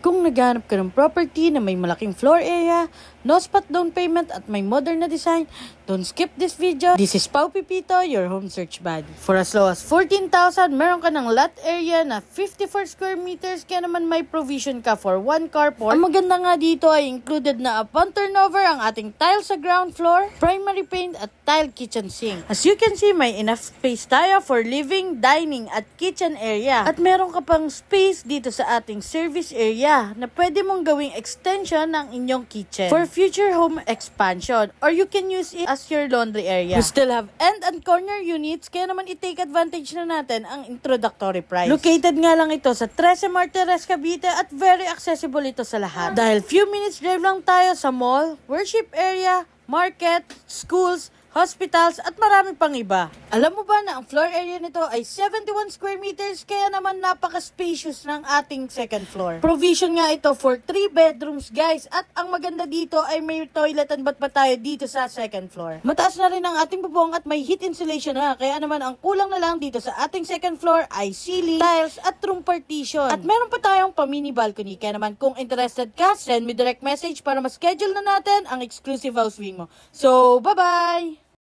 Kung naghahanap ka ng property na may malaking floor area, no spot down payment at may modern na design, don't skip this video. This is Pau Pipito, your home search buddy. For as low as 14,000, meron ka ng lot area na 54 square meters, kaya naman may provision ka for one carport. Ang maganda nga dito ay included na upon turnover ang ating tile sa ground floor, primary paint at tile kitchen sink. As you can see, may enough space tayo for living, dining at kitchen area. At meron ka pang space dito sa ating service area na pwede mong gawing extension ng inyong kitchen for future home expansion, or you can use it as your laundry area. We still have end and corner units, kaya naman i-take advantage na natin ang introductory price. Located nga lang ito sa 13 Martires, Cavite at very accessible ito sa lahat. Dahil few minutes drive lang tayo sa mall, worship area, market, schools, hospitals, at marami pang iba. Alam mo ba na ang floor area nito ay 71 square meters, kaya naman napaka-spacious ng ating second floor. Provision nga ito for 3 bedrooms, guys. At ang maganda dito ay may toilet and bath pa tayo dito sa second floor. Mataas na rin ang ating bubong at may heat insulation na, kaya naman ang kulang na lang dito sa ating second floor ay ceiling, tiles, at room partition. At meron pa tayong pa-mini balcony, kaya naman kung interested ka, send me direct message para ma-schedule na natin ang exclusive house viewing mo. So, bye-bye!